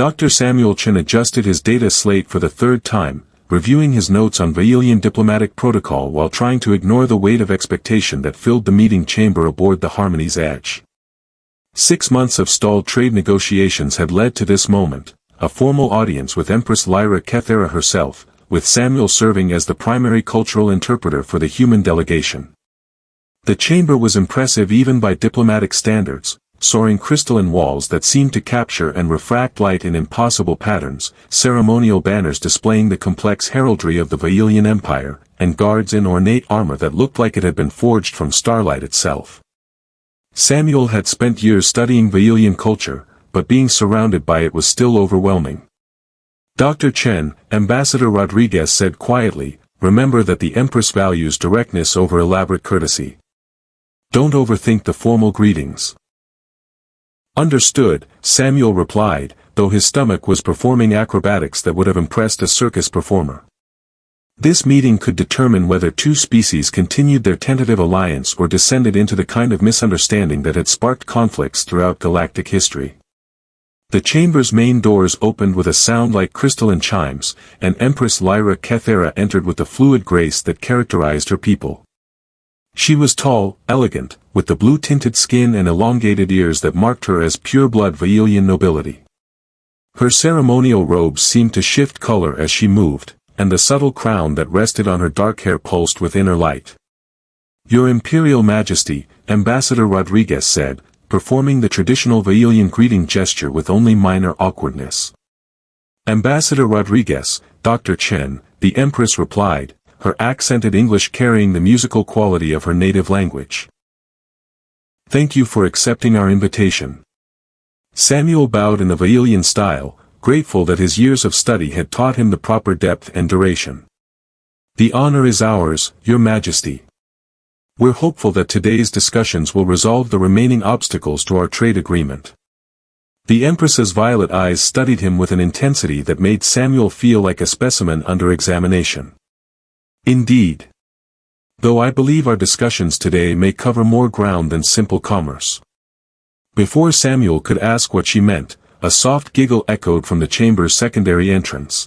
Dr. Samuel Chen adjusted his data slate for the third time, reviewing his notes on Vailian diplomatic protocol while trying to ignore the weight of expectation that filled the meeting chamber aboard the Harmony's edge. 6 months of stalled trade negotiations had led to this moment, a formal audience with Empress Lyra Kethera herself, with Samuel serving as the primary cultural interpreter for the human delegation. The chamber was impressive even by diplomatic standards, soaring crystalline walls that seemed to capture and refract light in impossible patterns, ceremonial banners displaying the complex heraldry of the Vailian Empire, and guards in ornate armor that looked like it had been forged from starlight itself. Samuel had spent years studying Vailian culture, but being surrounded by it was still overwhelming. Dr. Chen, Ambassador Rodriguez said quietly, "Remember that the Empress values directness over elaborate courtesy. Don't overthink the formal greetings." "Understood," Samuel replied, though his stomach was performing acrobatics that would have impressed a circus performer. This meeting could determine whether two species continued their tentative alliance or descended into the kind of misunderstanding that had sparked conflicts throughout galactic history. The chamber's main doors opened with a sound like crystalline chimes, and Empress Lyra Kethera entered with the fluid grace that characterized her people. She was tall, elegant, with the blue-tinted skin and elongated ears that marked her as pure-blood Vailian nobility. Her ceremonial robes seemed to shift color as she moved, and the subtle crown that rested on her dark hair pulsed with inner light. "Your Imperial Majesty," Ambassador Rodriguez said, performing the traditional Vailian greeting gesture with only minor awkwardness. "Ambassador Rodriguez, Dr. Chen," the Empress replied, her accented English carrying the musical quality of her native language. "Thank you for accepting our invitation." Samuel bowed in the Vailian style, grateful that his years of study had taught him the proper depth and duration. "The honor is ours, Your Majesty. We're hopeful that today's discussions will resolve the remaining obstacles to our trade agreement." The Empress's violet eyes studied him with an intensity that made Samuel feel like a specimen under examination. "Indeed. Though I believe our discussions today may cover more ground than simple commerce." Before Samuel could ask what she meant, a soft giggle echoed from the chamber's secondary entrance.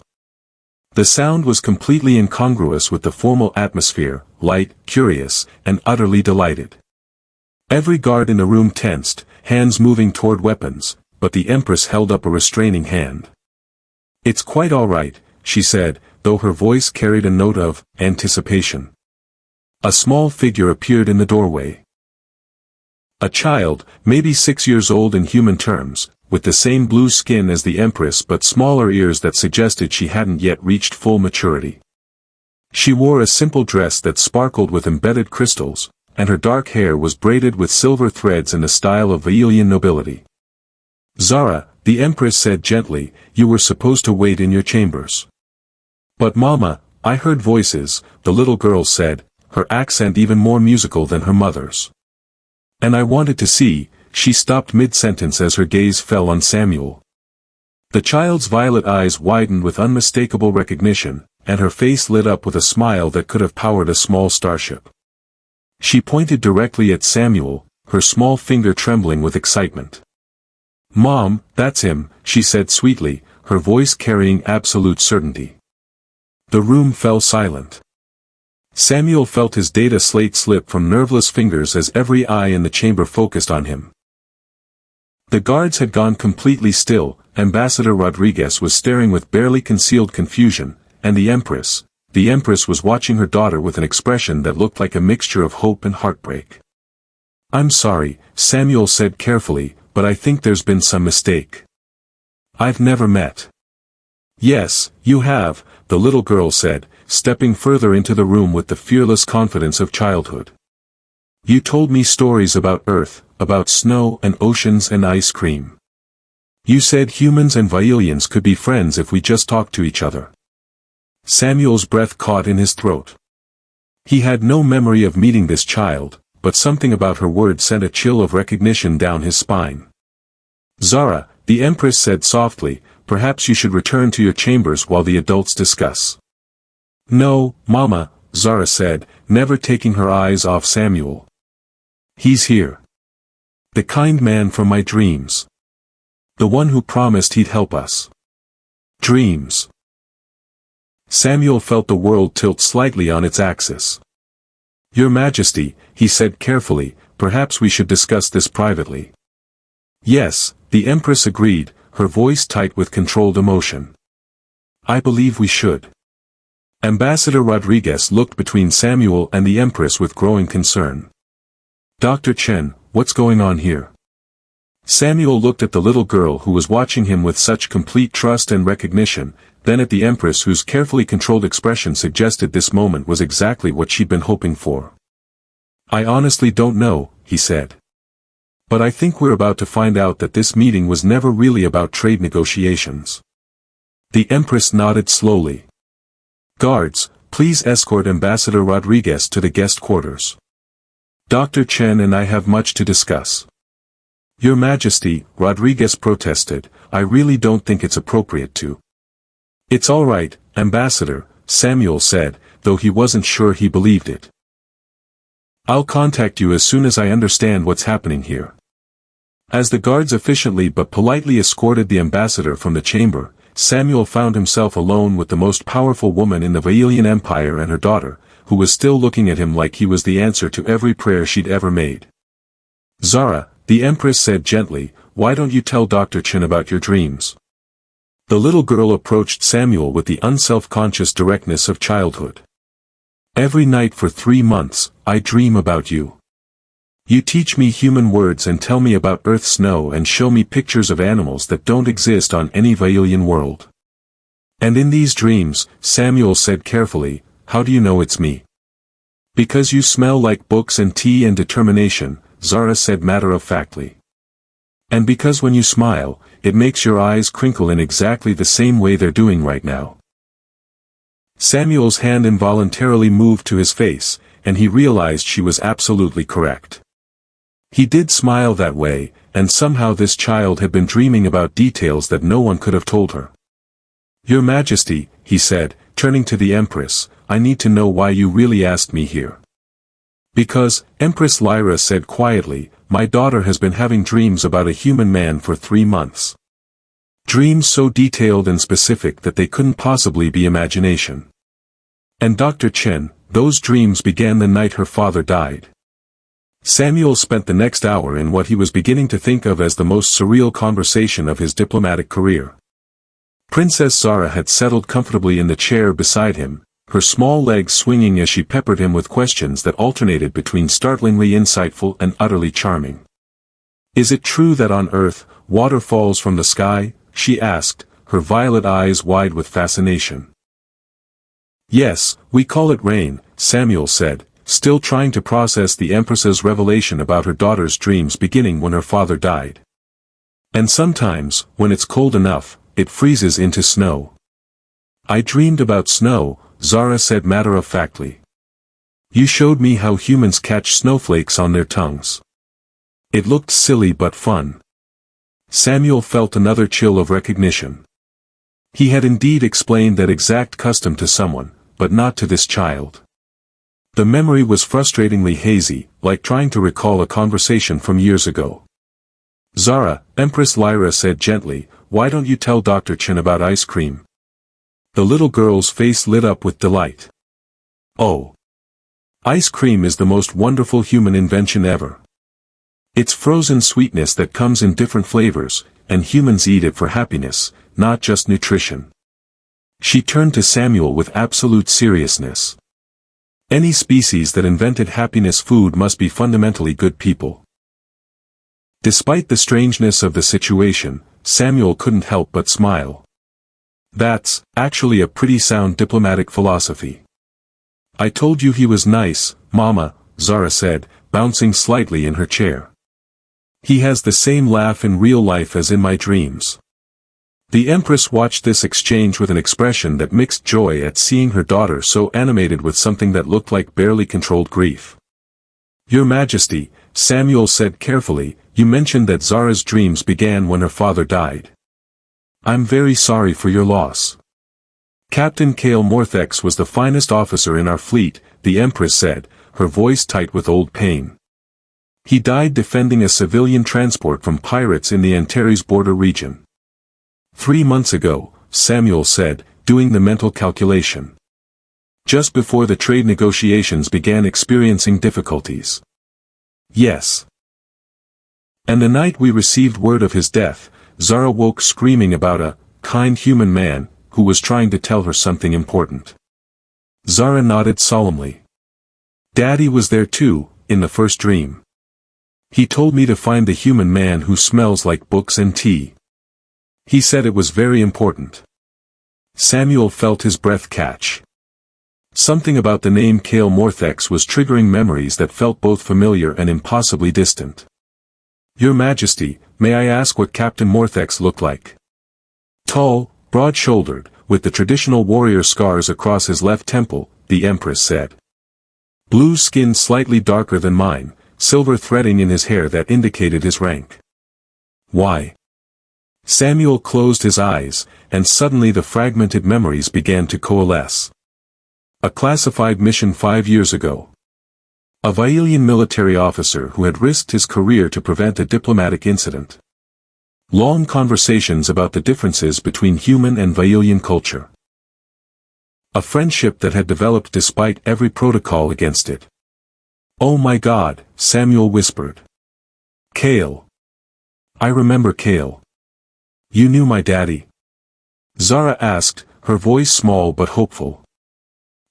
The sound was completely incongruous with the formal atmosphere, light, curious, and utterly delighted. Every guard in the room tensed, hands moving toward weapons, but the Empress held up a restraining hand. "It's quite all right," she said, though her voice carried a note of anticipation. A small figure appeared in the doorway. A child, maybe 6 years old in human terms, with the same blue skin as the Empress but smaller ears that suggested she hadn't yet reached full maturity. She wore a simple dress that sparkled with embedded crystals, and her dark hair was braided with silver threads in the style of Vailian nobility. "Zara," the Empress said gently, "you were supposed to wait in your chambers." "But Mama, I heard voices," the little girl said, her accent even more musical than her mother's. "And I wanted to see," she stopped mid-sentence as her gaze fell on Samuel. The child's violet eyes widened with unmistakable recognition, and her face lit up with a smile that could have powered a small starship. She pointed directly at Samuel, her small finger trembling with excitement. "Mom, that's him," she said sweetly, her voice carrying absolute certainty. The room fell silent. Samuel felt his data slate slip from nerveless fingers as every eye in the chamber focused on him. The guards had gone completely still, Ambassador Rodriguez was staring with barely concealed confusion, and the Empress was watching her daughter with an expression that looked like a mixture of hope and heartbreak. "I'm sorry," Samuel said carefully, "but I think there's been some mistake. I've never met." "Yes, you have," the little girl said, stepping further into the room with the fearless confidence of childhood. "You told me stories about Earth, about snow and oceans and ice cream. You said humans and Vailians could be friends if we just talked to each other." Samuel's breath caught in his throat. He had no memory of meeting this child, but something about her words sent a chill of recognition down his spine. "Zara," the Empress said softly, "perhaps you should return to your chambers while the adults discuss." "No, Mama," Zara said, never taking her eyes off Samuel. "He's here. The kind man from my dreams. The one who promised he'd help us. Dreams. Samuel felt the world tilt slightly on its axis. Your Majesty, he said carefully, perhaps we should discuss this privately. Yes, the Empress agreed, her voice tight with controlled emotion. I believe we should. Ambassador Rodriguez looked between Samuel and the Empress with growing concern. Dr. Chen, what's going on here? Samuel looked at the little girl who was watching him with such complete trust and recognition, then at the Empress whose carefully controlled expression suggested this moment was exactly what she'd been hoping for. I honestly don't know, he said. But I think we're about to find out that this meeting was never really about trade negotiations. The Empress nodded slowly. Guards, please escort Ambassador Rodriguez to the guest quarters. Dr. Chen and I have much to discuss. Your Majesty, Rodriguez protested, I really don't think it's appropriate to. It's all right, Ambassador, Samuel said, though he wasn't sure he believed it. I'll contact you as soon as I understand what's happening here. As the guards efficiently but politely escorted the ambassador from the chamber, Samuel found himself alone with the most powerful woman in the Vailian Empire and her daughter, who was still looking at him like he was the answer to every prayer she'd ever made. Zara, the Empress said gently, why don't you tell Dr. Chen about your dreams? The little girl approached Samuel with the unself-conscious directness of childhood. Every night for 3 months, I dream about you. You teach me human words and tell me about Earth's snow and show me pictures of animals that don't exist on any Vailian world. And in these dreams, Samuel said carefully, how do you know it's me? Because you smell like books and tea and determination, Zara said matter-of-factly. And because when you smile, it makes your eyes crinkle in exactly the same way they're doing right now. Samuel's hand involuntarily moved to his face, and he realized she was absolutely correct. He did smile that way, and somehow this child had been dreaming about details that no one could have told her. Your Majesty, he said, turning to the Empress, I need to know why you really asked me here. Because, Empress Lyra said quietly, my daughter has been having dreams about a human man for 3 months. Dreams so detailed and specific that they couldn't possibly be imagination. And Dr. Chen, those dreams began the night her father died. Samuel spent the next hour in what he was beginning to think of as the most surreal conversation of his diplomatic career. Princess Zara had settled comfortably in the chair beside him, her small legs swinging as she peppered him with questions that alternated between startlingly insightful and utterly charming. Is it true that on Earth, water falls from the sky? She asked, her violet eyes wide with fascination. Yes, we call it rain, Samuel said, still trying to process the Empress's revelation about her daughter's dreams beginning when her father died. And sometimes, when it's cold enough, it freezes into snow. I dreamed about snow, Zara said matter-of-factly. You showed me how humans catch snowflakes on their tongues. It looked silly but fun. Samuel felt another chill of recognition. He had indeed explained that exact custom to someone, but not to this child. The memory was frustratingly hazy, like trying to recall a conversation from years ago. Zara, Empress Lyra said gently, why don't you tell Dr. Chen about ice cream? The little girl's face lit up with delight. Oh! Ice cream is the most wonderful human invention ever. It's frozen sweetness that comes in different flavors, and humans eat it for happiness, not just nutrition. She turned to Samuel with absolute seriousness. Any species that invented happiness food must be fundamentally good people. Despite the strangeness of the situation, Samuel couldn't help but smile. That's, actually a pretty sound diplomatic philosophy. I told you he was nice, Mama, Zara said, bouncing slightly in her chair. He has the same laugh in real life as in my dreams. The Empress watched this exchange with an expression that mixed joy at seeing her daughter so animated with something that looked like barely controlled grief. Your Majesty, Samuel said carefully, you mentioned that Zara's dreams began when her father died. I'm very sorry for your loss. Captain Kale Morthex was the finest officer in our fleet, the Empress said, her voice tight with old pain. He died defending a civilian transport from pirates in the Antares border region. 3 months ago, Samuel said, doing the mental calculation. Just before the trade negotiations began experiencing difficulties. Yes. And the night we received word of his death, Zara woke screaming about a kind human man who was trying to tell her something important. Zara nodded solemnly. Daddy was there too, in the first dream. He told me to find the human man who smells like books and tea. He said it was very important. Samuel felt his breath catch. Something about the name Kale Morthex was triggering memories that felt both familiar and impossibly distant. Your Majesty, may I ask what Captain Morthex looked like? Tall, broad-shouldered, with the traditional warrior scars across his left temple, the Empress said. Blue skin slightly darker than mine, silver threading in his hair that indicated his rank. Why? Samuel closed his eyes, and suddenly the fragmented memories began to coalesce. A classified mission 5 years ago. A Vailian military officer who had risked his career to prevent a diplomatic incident. Long conversations about the differences between human and Vailian culture. A friendship that had developed despite every protocol against it. Oh my God, Samuel whispered. Kale. I remember Kale. You knew my daddy? Zara asked, her voice small but hopeful.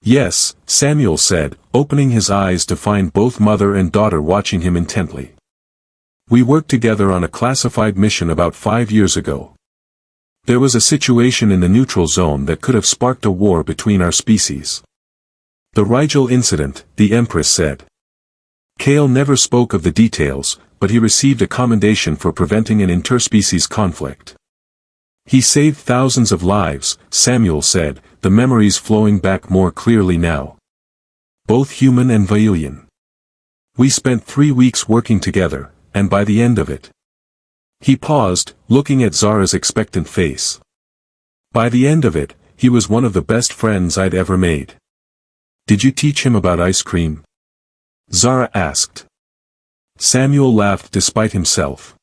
Yes, Samuel said, opening his eyes to find both mother and daughter watching him intently. We worked together on a classified mission about 5 years ago. There was a situation in the neutral zone that could have sparked a war between our species. The Rigel incident, the Empress said. Kale never spoke of the details, but he received a commendation for preventing an interspecies conflict. He saved thousands of lives, Samuel said, the memories flowing back more clearly now. Both human and Vailian. We spent 3 weeks working together, and by the end of it. He paused, looking at Zara's expectant face. By the end of it, he was one of the best friends I'd ever made. Did you teach him about ice cream? Zara asked. Samuel laughed despite himself.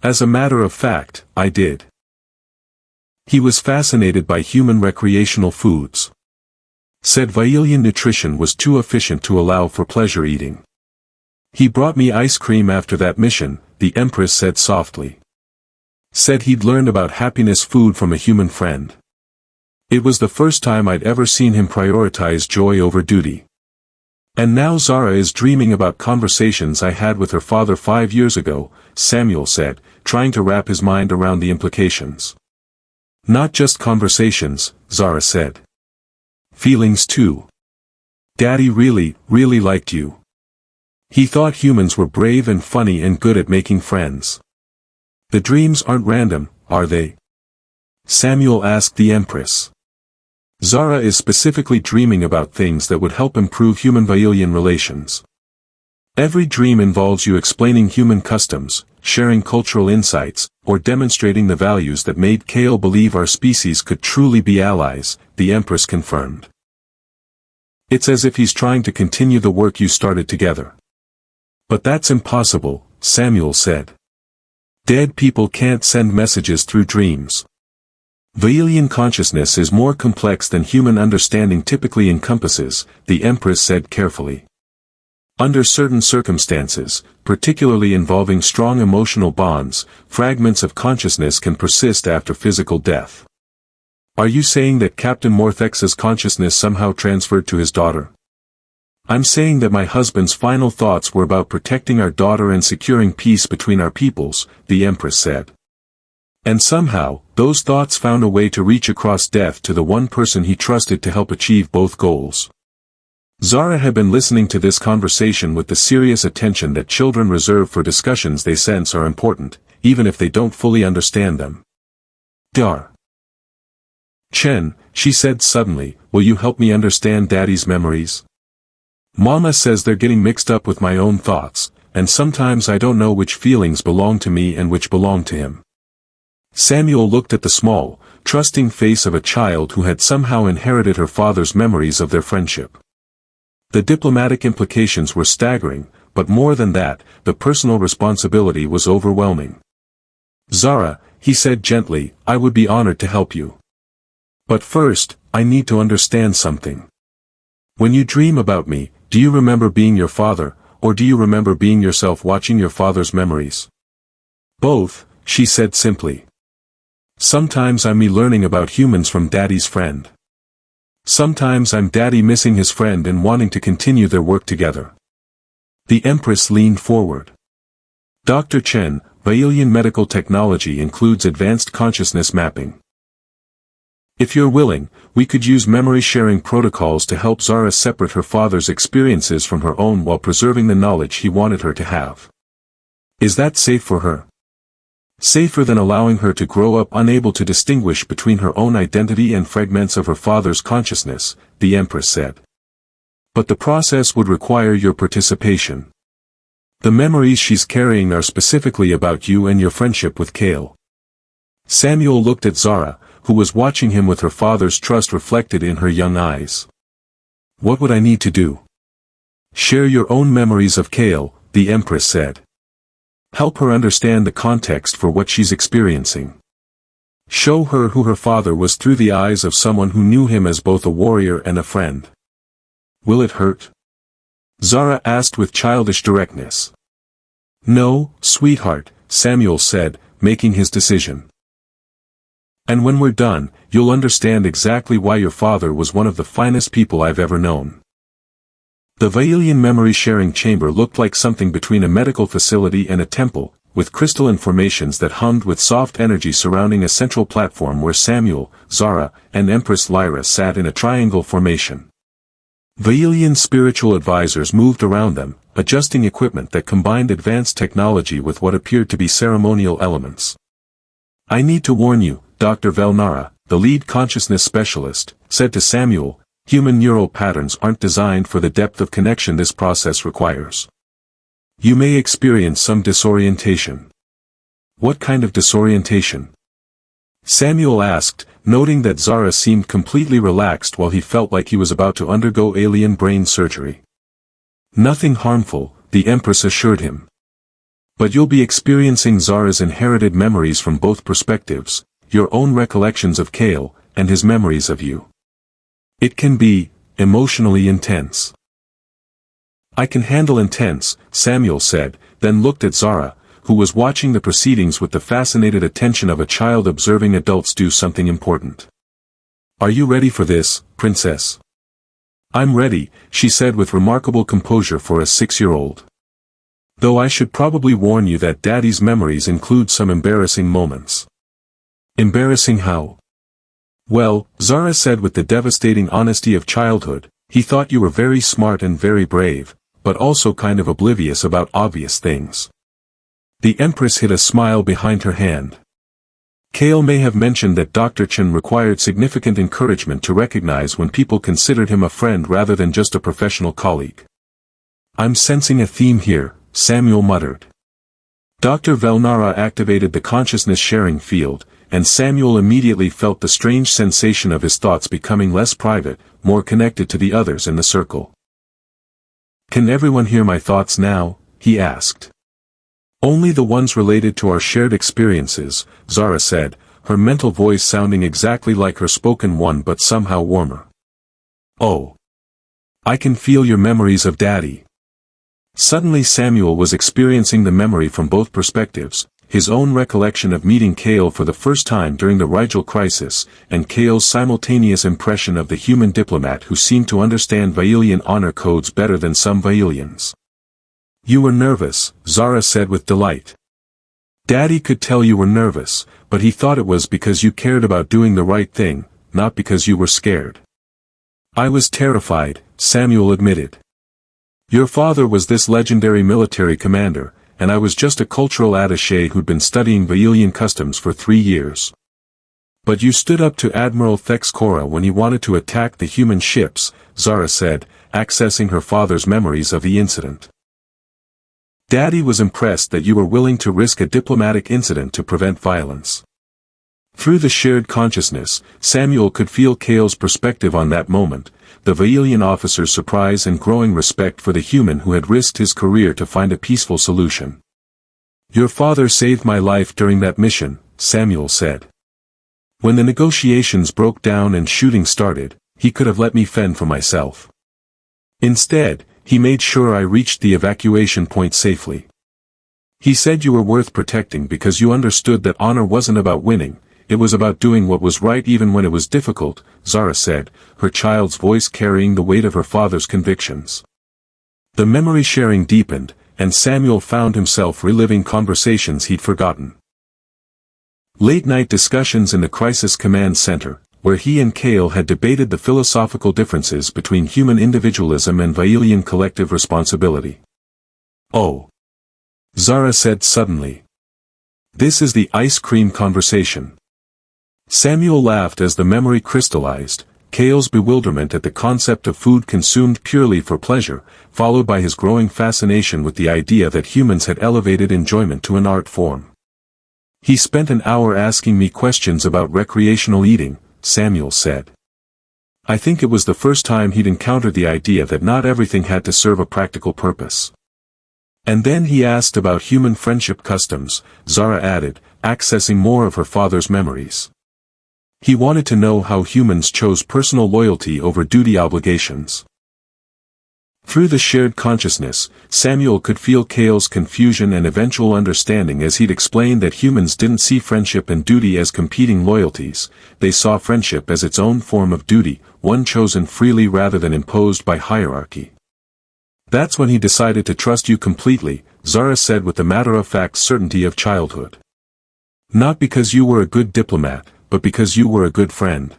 As a matter of fact, I did. He was fascinated by human recreational foods. Said Vailian nutrition was too efficient to allow for pleasure eating. He brought me ice cream after that mission, the Empress said softly. Said he'd learned about happiness food from a human friend. It was the first time I'd ever seen him prioritize joy over duty. And now Zara is dreaming about conversations I had with her father 5 years ago, Samuel said, trying to wrap his mind around the implications. Not just conversations, Zara said. Feelings too. Daddy really liked you. He thought humans were brave and funny and good at making friends. The dreams aren't random, are they? Samuel asked the Empress. Zara is specifically dreaming about things that would help improve human-Vailian relations. Every dream involves you explaining human customs, sharing cultural insights, or demonstrating the values that made Kale believe our species could truly be allies, the Empress confirmed. It's as if he's trying to continue the work you started together. But that's impossible, Samuel said. Dead people can't send messages through dreams. Vailian consciousness is more complex than human understanding typically encompasses, the Empress said carefully. Under certain circumstances, particularly involving strong emotional bonds, fragments of consciousness can persist after physical death. Are you saying that Captain Morthex's consciousness somehow transferred to his daughter? I'm saying that my husband's final thoughts were about protecting our daughter and securing peace between our peoples, the Empress said. And somehow, those thoughts found a way to reach across death to the one person he trusted to help achieve both goals. Zara had been listening to this conversation with the serious attention that children reserve for discussions they sense are important, even if they don't fully understand them. Dar. Chen, she said suddenly, will you help me understand Daddy's memories? Mama says they're getting mixed up with my own thoughts, and sometimes I don't know which feelings belong to me and which belong to him. Samuel looked at the small, trusting face of a child who had somehow inherited her father's memories of their friendship. The diplomatic implications were staggering, but more than that, the personal responsibility was overwhelming. "Zara," he said gently, "I would be honored to help you. But first, I need to understand something. When you dream about me, do you remember being your father, or do you remember being yourself watching your father's memories?" "Both," she said simply. "Sometimes I'm me learning about humans from Daddy's friend. Sometimes I'm Daddy missing his friend and wanting to continue their work together." The Empress leaned forward. "Dr. Chen, Vailian medical technology includes advanced consciousness mapping. If you're willing, we could use memory-sharing protocols to help Zara separate her father's experiences from her own while preserving the knowledge he wanted her to have. Is that safe for her? Safer than allowing her to grow up unable to distinguish between her own identity and fragments of her father's consciousness," the Empress said. "But the process would require your participation. The memories she's carrying are specifically about you and your friendship with Kale." Samuel looked at Zara, who was watching him with her father's trust reflected in her young eyes. "What would I need to do?" "Share your own memories of Kale," the Empress said. "Help her understand the context for what she's experiencing. Show her who her father was through the eyes of someone who knew him as both a warrior and a friend." "Will it hurt?" Zara asked with childish directness. "No, sweetheart," Samuel said, making his decision. "And when we're done, you'll understand exactly why your father was one of the finest people I've ever known." The Vailian memory-sharing chamber looked like something between a medical facility and a temple, with crystalline formations that hummed with soft energy surrounding a central platform where Samuel, Zara, and Empress Lyra sat in a triangle formation. Vailian spiritual advisors moved around them, adjusting equipment that combined advanced technology with what appeared to be ceremonial elements. "I need to warn you," Dr. Velnara, the lead consciousness specialist, said to Samuel, "human neural patterns aren't designed for the depth of connection this process requires. You may experience some disorientation." "What kind of disorientation?" Samuel asked, noting that Zara seemed completely relaxed while he felt like he was about to undergo alien brain surgery. "Nothing harmful," the Empress assured him. "But you'll be experiencing Zara's inherited memories from both perspectives, your own recollections of Kale, and his memories of you. It can be emotionally intense." "I can handle intense," Samuel said, then looked at Zara, who was watching the proceedings with the fascinated attention of a child observing adults do something important. "Are you ready for this, princess?" "I'm ready," she said with remarkable composure for a 6-year-old. "Though I should probably warn you that Daddy's memories include some embarrassing moments." "Embarrassing how?" "Well," Zara said with the devastating honesty of childhood, "he thought you were very smart and very brave, but also kind of oblivious about obvious things." The Empress hid a smile behind her hand. Kale may have mentioned that Dr. Chen required significant encouragement to recognize when people considered him a friend rather than just a professional colleague. "I'm sensing a theme here," Samuel muttered. Dr. Velnara activated the consciousness-sharing field, and Samuel immediately felt the strange sensation of his thoughts becoming less private, more connected to the others in the circle. "Can everyone hear my thoughts now?" he asked. "Only the ones related to our shared experiences," Zara said, her mental voice sounding exactly like her spoken one but somehow warmer. "Oh. I can feel your memories of Daddy." Suddenly Samuel was experiencing the memory from both perspectives, his own recollection of meeting Kale for the first time during the Rigel crisis, and Kale's simultaneous impression of the human diplomat who seemed to understand Vailian honor codes better than some Vailians. "You were nervous," Zara said with delight. "Daddy could tell you were nervous, but he thought it was because you cared about doing the right thing, not because you were scared." "I was terrified," Samuel admitted. "Your father was this legendary military commander, and I was just a cultural attaché who'd been studying Vailian customs for 3 years. But you stood up to Admiral Thexcora when he wanted to attack the human ships," Zara said, accessing her father's memories of the incident. "Daddy was impressed that you were willing to risk a diplomatic incident to prevent violence." Through the shared consciousness, Samuel could feel Kale's perspective on that moment, the Vailian officer's surprise and growing respect for the human who had risked his career to find a peaceful solution. "Your father saved my life during that mission," Samuel said. "When the negotiations broke down and shooting started, he could have let me fend for myself. Instead, he made sure I reached the evacuation point safely. He said you were worth protecting because you understood that honor wasn't about winning, it was about doing what was right even when it was difficult," Zara said, her child's voice carrying the weight of her father's convictions. The memory sharing deepened, and Samuel found himself reliving conversations he'd forgotten. Late-night discussions in the Crisis Command Center, where he and Kale had debated the philosophical differences between human individualism and Vailian collective responsibility. "Oh," Zara said suddenly. "This is the ice cream conversation." Samuel laughed as the memory crystallized, Kale's bewilderment at the concept of food consumed purely for pleasure, followed by his growing fascination with the idea that humans had elevated enjoyment to an art form. "He spent an hour asking me questions about recreational eating," Samuel said. "I think it was the first time he'd encountered the idea that not everything had to serve a practical purpose. And then he asked about human friendship customs," Zara added, accessing more of her father's memories. "He wanted to know how humans chose personal loyalty over duty obligations." Through the shared consciousness, Samuel could feel Kale's confusion and eventual understanding as he'd explained that humans didn't see friendship and duty as competing loyalties, they saw friendship as its own form of duty, one chosen freely rather than imposed by hierarchy. "That's when he decided to trust you completely," Zara said with the matter-of-fact certainty of childhood. "Not because you were a good diplomat, but because you were a good friend."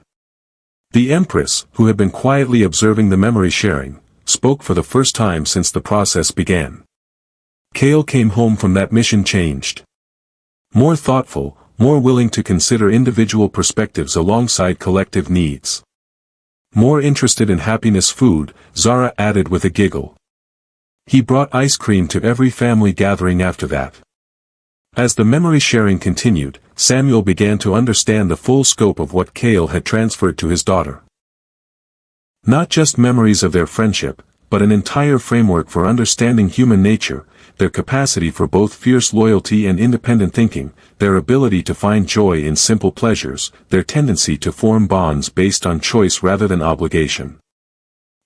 The Empress, who had been quietly observing the memory sharing, spoke for the first time since the process began. "Kale came home from that mission changed. More thoughtful, more willing to consider individual perspectives alongside collective needs. More interested in happiness food," Zara added with a giggle. "He brought ice cream to every family gathering after that." As the memory sharing continued, Samuel began to understand the full scope of what Kale had transferred to his daughter. Not just memories of their friendship, but an entire framework for understanding human nature, their capacity for both fierce loyalty and independent thinking, their ability to find joy in simple pleasures, their tendency to form bonds based on choice rather than obligation.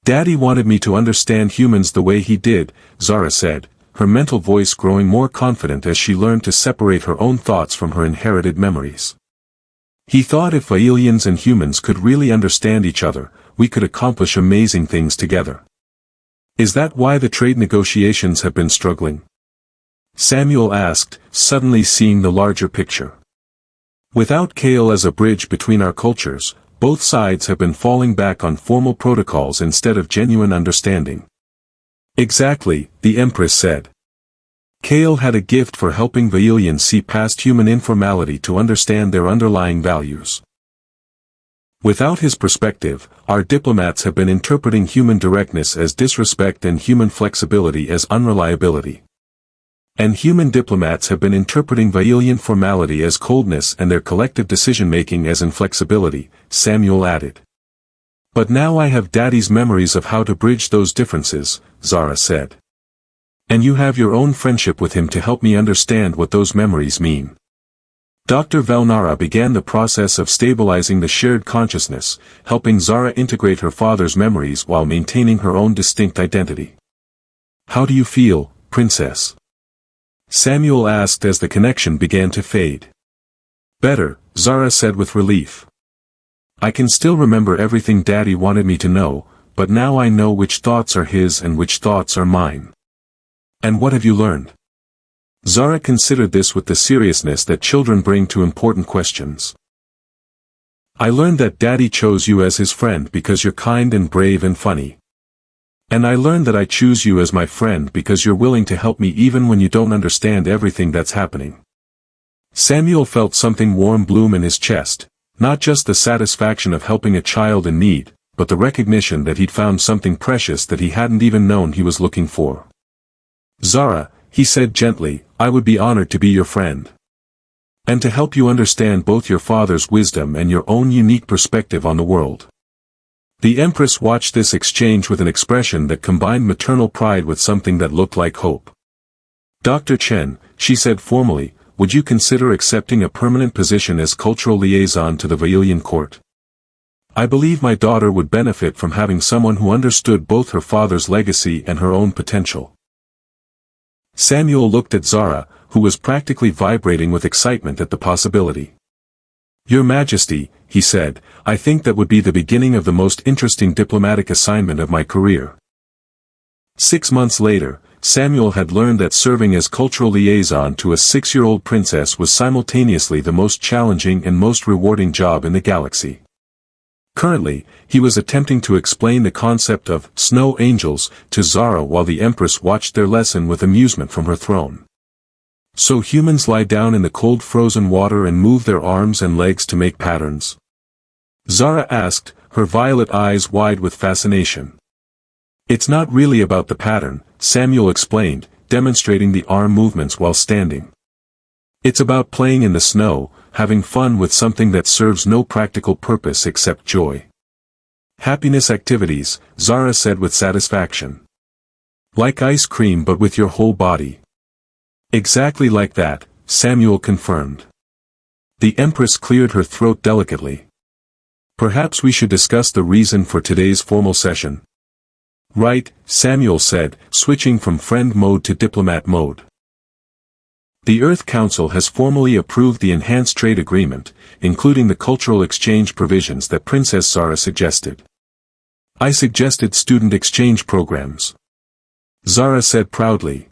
"Daddy wanted me to understand humans the way he did," Zara said, her mental voice growing more confident as she learned to separate her own thoughts from her inherited memories. "He thought if Vailians and humans could really understand each other, we could accomplish amazing things together." "Is that why the trade negotiations have been struggling?" Samuel asked, suddenly seeing the larger picture. "Without Kale as a bridge between our cultures, both sides have been falling back on formal protocols instead of genuine understanding." "Exactly," the Empress said. "Kale had a gift for helping Vailians see past human informality to understand their underlying values. Without his perspective, our diplomats have been interpreting human directness as disrespect and human flexibility as unreliability. And human diplomats have been interpreting Vailian formality as coldness and their collective decision-making as inflexibility," Samuel added. "But now I have Daddy's memories of how to bridge those differences," Zara said. "And you have your own friendship with him to help me understand what those memories mean." Dr. Valnara began the process of stabilizing the shared consciousness, helping Zara integrate her father's memories while maintaining her own distinct identity. "How do you feel, Princess?" Samuel asked as the connection began to fade. "Better," Zara said with relief. "I can still remember everything Daddy wanted me to know, but now I know which thoughts are his and which thoughts are mine." "And what have you learned?" Zara considered this with the seriousness that children bring to important questions. "I learned that Daddy chose you as his friend because you're kind and brave and funny. And I learned that I choose you as my friend because you're willing to help me even when you don't understand everything that's happening." Samuel felt something warm bloom in his chest, not just the satisfaction of helping a child in need, but the recognition that he'd found something precious that he hadn't even known he was looking for. "Zara," he said gently, "I would be honored to be your friend. and to help you understand both your father's wisdom and your own unique perspective on the world." The Empress watched this exchange with an expression that combined maternal pride with something that looked like hope. "Dr. Chen," she said formally, "would you consider accepting a permanent position as cultural liaison to the Vailian court? I believe my daughter would benefit from having someone who understood both her father's legacy and her own potential." Samuel looked at Zara, who was practically vibrating with excitement at the possibility. "Your Majesty," he said, "I think that would be the beginning of the most interesting diplomatic assignment of my career." 6 months later, Samuel had learned that serving as cultural liaison to a 6-year-old princess was simultaneously the most challenging and most rewarding job in the galaxy. Currently, he was attempting to explain the concept of snow angels to Zara while the Empress watched their lesson with amusement from her throne. "So humans lie down in the cold frozen water and move their arms and legs to make patterns?" Zara asked, her violet eyes wide with fascination. "It's not really about the pattern," Samuel explained, demonstrating the arm movements while standing. "It's about playing in the snow, having fun with something that serves no practical purpose except joy." "Happiness activities," Zara said with satisfaction. "Like ice cream but with your whole body." "Exactly like that," Samuel confirmed. The Empress cleared her throat delicately. "Perhaps we should discuss the reason for today's formal session." "Right," Samuel said, switching from friend mode to diplomat mode. The Earth Council has formally approved the enhanced trade agreement, including the cultural exchange provisions that Princess Zara suggested. "I suggested student exchange programs," Zara said proudly.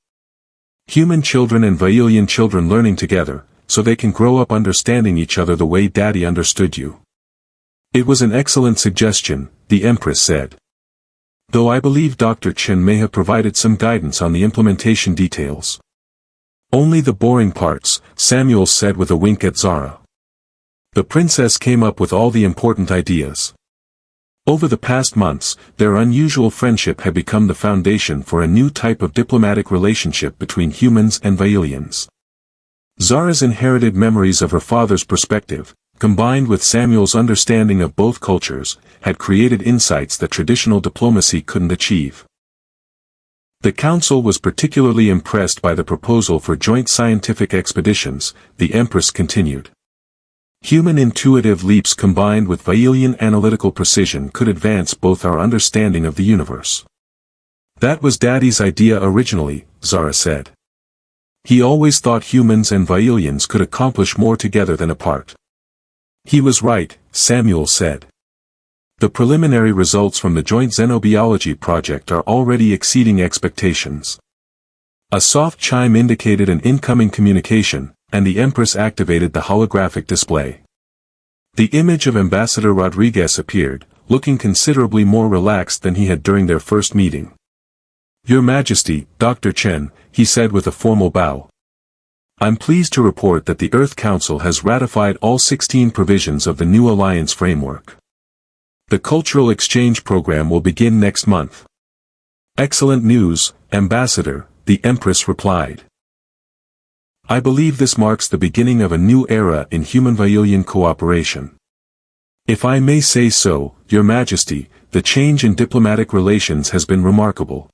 "Human children and Vailian children learning together, so they can grow up understanding each other the way Daddy understood you." "It was an excellent suggestion," the Empress said. "Though I believe Dr. Chen may have provided some guidance on the implementation details." "Only the boring parts," Samuel said with a wink at Zara. "The princess came up with all the important ideas." Over the past months, their unusual friendship had become the foundation for a new type of diplomatic relationship between humans and Vailians. Zara's inherited memories of her father's perspective, combined with Samuel's understanding of both cultures, had created insights that traditional diplomacy couldn't achieve. The Council was particularly impressed by the proposal for joint scientific expeditions, the Empress continued. Human intuitive leaps combined with Vailian analytical precision could advance both our understanding of the universe. "That was Daddy's idea originally," Zara said. "He always thought humans and Vailians could accomplish more together than apart." "He was right," Samuel said. "The preliminary results from the joint xenobiology project are already exceeding expectations." A soft chime indicated an incoming communication, and the Empress activated the holographic display. The image of Ambassador Rodriguez appeared, looking considerably more relaxed than he had during their first meeting. "Your Majesty, Dr. Chen," he said with a formal bow. "I'm pleased to report that the Earth Council has ratified all 16 provisions of the new alliance framework. The cultural exchange program will begin next month." "Excellent news, Ambassador," the Empress replied. "I believe this marks the beginning of a new era in human-Vailian cooperation. If I may say so, Your Majesty, the change in diplomatic relations has been remarkable.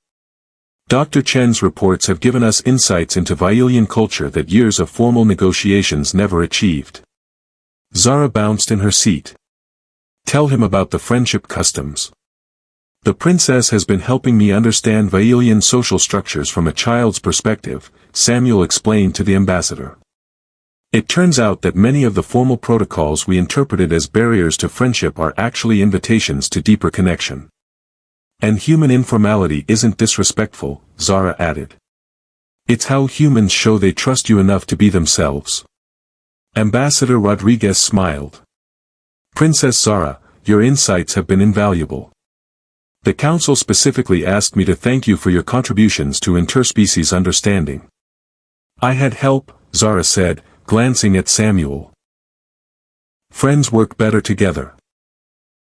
Dr. Chen's reports have given us insights into Vailian culture that years of formal negotiations never achieved." Zara bounced in her seat. "Tell him about the friendship customs." "The princess has been helping me understand Vailian social structures from a child's perspective," Samuel explained to the ambassador. "It turns out that many of the formal protocols we interpreted as barriers to friendship are actually invitations to deeper connection. And human informality isn't disrespectful," Zara added. "It's how humans show they trust you enough to be themselves." Ambassador Rodriguez smiled. "Princess Zara, your insights have been invaluable. The Council specifically asked me to thank you for your contributions to interspecies understanding." "I had help," Zara said, glancing at Samuel. "Friends work better together."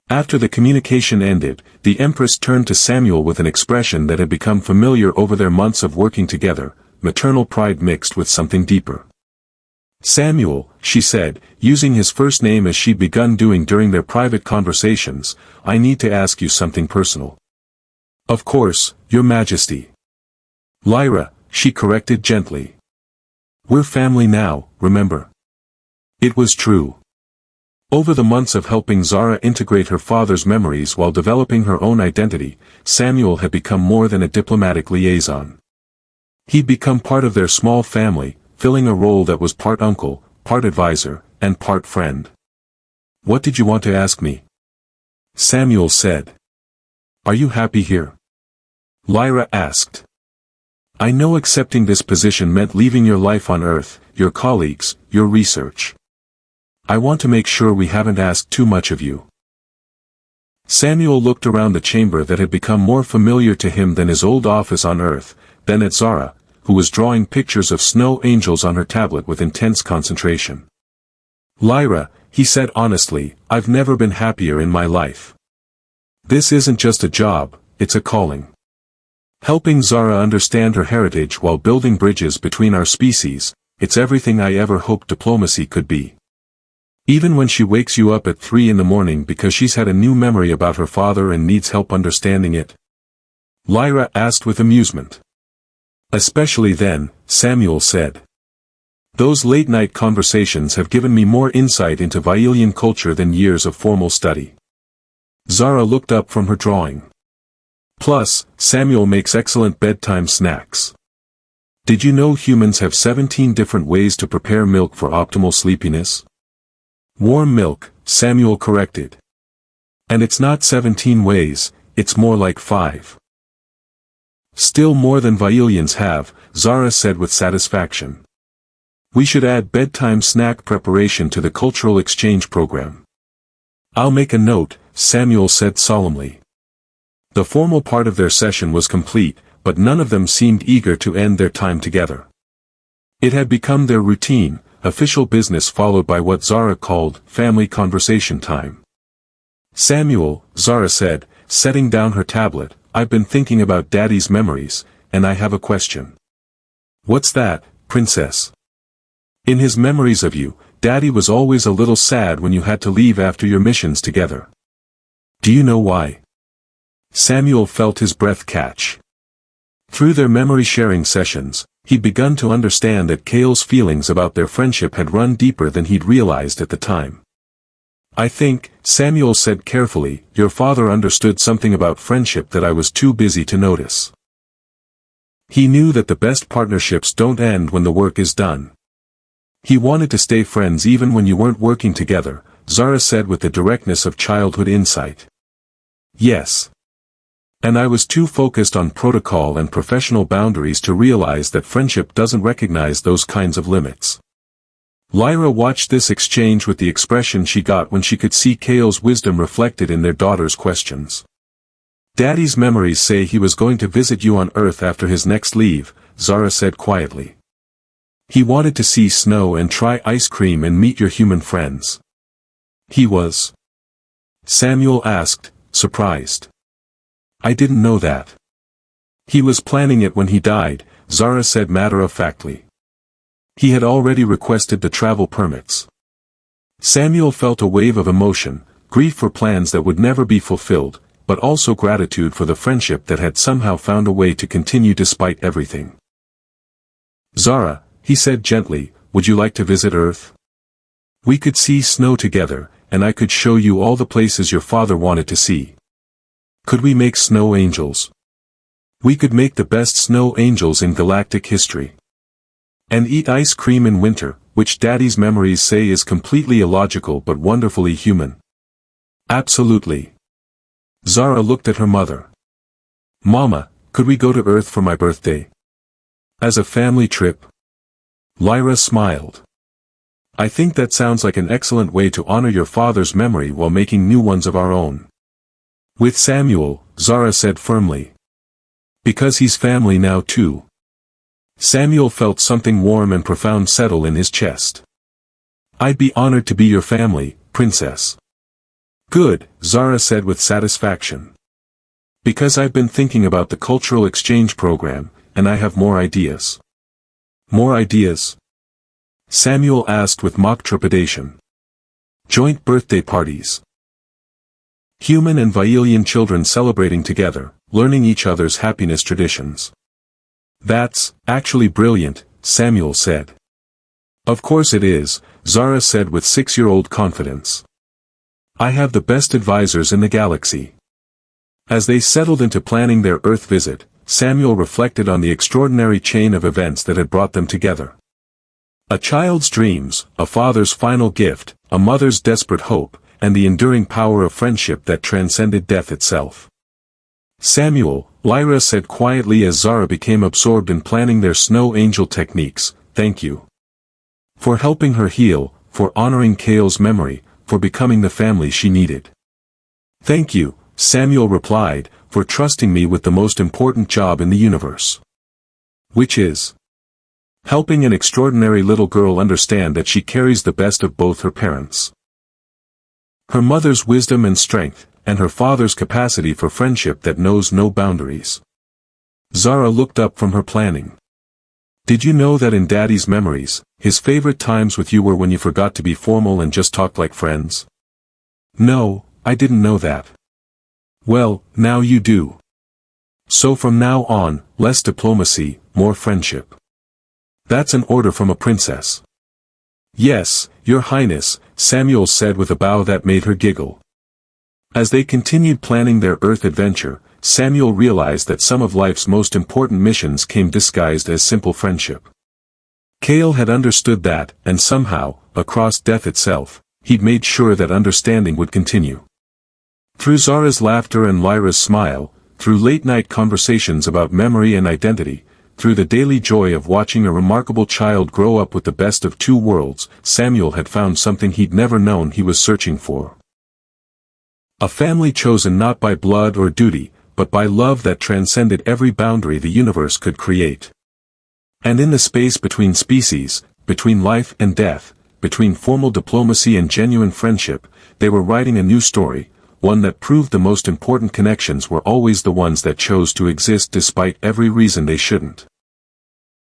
After the communication ended, the Empress turned to Samuel with an expression that had become familiar over their months of working together, maternal pride mixed with something deeper. Samuel, she said, using his first name as she'd begun doing during their private conversations, I need to ask you something personal. Of course, Your Majesty. Lyra, she corrected gently. We're family now, remember? It was true. Over the months of helping Zara integrate her father's memories while developing her own identity, Samuel had become more than a diplomatic liaison. He'd become part of their small family, filling a role that was part uncle, part advisor, and part friend. What did you want to ask me? Samuel said. Are you happy here? Lyra asked. I know accepting this position meant leaving your life on Earth, your colleagues, your research. I want to make sure we haven't asked too much of you. Samuel looked around the chamber that had become more familiar to him than his old office on Earth, then at Zara, who was drawing pictures of snow angels on her tablet with intense concentration. Lyra, he said honestly, I've never been happier in my life. This isn't just a job, it's a calling. Helping Zara understand her heritage while building bridges between our species, it's everything I ever hoped diplomacy could be. Even when she wakes you up at 3 in the morning because she's had a new memory about her father and needs help understanding it? Lyra asked with amusement. Especially then, Samuel said. Those late-night conversations have given me more insight into Vailian culture than years of formal study. Zara looked up from her drawing. Plus, Samuel makes excellent bedtime snacks. Did you know humans have 17 different ways to prepare milk for optimal sleepiness? Warm milk, Samuel corrected. And it's not 17 ways, it's more like 5. Still more than Vailians have, Zara said with satisfaction. We should add bedtime snack preparation to the cultural exchange program. I'll make a note, Samuel said solemnly. The formal part of their session was complete, but none of them seemed eager to end their time together. It had become their routine, official business followed by what Zara called family conversation time. Samuel, Zara said, setting down her tablet, I've been thinking about Daddy's memories, and I have a question. What's that, Princess? In his memories of you, Daddy was always a little sad when you had to leave after your missions together. Do you know why? Samuel felt his breath catch. Through their memory-sharing sessions, he'd begun to understand that Kale's feelings about their friendship had run deeper than he'd realized at the time. I think, Samuel said carefully, your father understood something about friendship that I was too busy to notice. He knew that the best partnerships don't end when the work is done. He wanted to stay friends even when you weren't working together, Zara said with the directness of childhood insight. Yes. And I was too focused on protocol and professional boundaries to realize that friendship doesn't recognize those kinds of limits. Lyra watched this exchange with the expression she got when she could see Kale's wisdom reflected in their daughter's questions. Daddy's memories say he was going to visit you on Earth after his next leave, Zara said quietly. He wanted to see snow and try ice cream and meet your human friends. He was? Samuel asked, surprised. I didn't know that. He was planning it when he died, Zara said matter-of-factly. He had already requested the travel permits. Samuel felt a wave of emotion, grief for plans that would never be fulfilled, but also gratitude for the friendship that had somehow found a way to continue despite everything. Zara, he said gently, would you like to visit Earth? We could see snow together, and I could show you all the places your father wanted to see. Could we make snow angels? We could make the best snow angels in galactic history. And eat ice cream in winter, which Daddy's memories say is completely illogical but wonderfully human. Absolutely. Zara looked at her mother. Mama, could we go to Earth for my birthday? As a family trip? Lyra smiled. I think that sounds like an excellent way to honor your father's memory while making new ones of our own. With Samuel, Zara said firmly. Because he's family now too. Samuel felt something warm and profound settle in his chest. I'd be honored to be your family, Princess. Good, Zara said with satisfaction. Because I've been thinking about the cultural exchange program, and I have more ideas. More ideas? Samuel asked with mock trepidation. Joint birthday parties. Human and Vailian children celebrating together, learning each other's happiness traditions. That's actually brilliant, Samuel said. Of course it is, Zara said with 6-year-old confidence. I have the best advisors in the galaxy. As they settled into planning their Earth visit, Samuel reflected on the extraordinary chain of events that had brought them together. A child's dreams, a father's final gift, a mother's desperate hope, and the enduring power of friendship that transcended death itself. Samuel, Lyra said quietly as Zara became absorbed in planning their snow angel techniques, thank you. For helping her heal, for honoring Kale's memory, for becoming the family she needed. Thank you, Samuel replied, for trusting me with the most important job in the universe. Which is helping an extraordinary little girl understand that she carries the best of both her parents. Her mother's wisdom and strength, and her father's capacity for friendship that knows no boundaries. Zara looked up from her planning. Did you know that in Daddy's memories, his favorite times with you were when you forgot to be formal and just talked like friends? No, I didn't know that. Well, now you do. So from now on, less diplomacy, more friendship. That's an order from a princess. Yes, Your Highness, Samuel said with a bow that made her giggle. As they continued planning their Earth adventure, Samuel realized that some of life's most important missions came disguised as simple friendship. Kale had understood that, and somehow, across death itself, he'd made sure that understanding would continue. Through Zara's laughter and Lyra's smile, through late-night conversations about memory and identity, through the daily joy of watching a remarkable child grow up with the best of two worlds, Samuel had found something he'd never known he was searching for. A family chosen not by blood or duty, but by love that transcended every boundary the universe could create. And in the space between species, between life and death, between formal diplomacy and genuine friendship, they were writing a new story, one that proved the most important connections were always the ones that chose to exist despite every reason they shouldn't.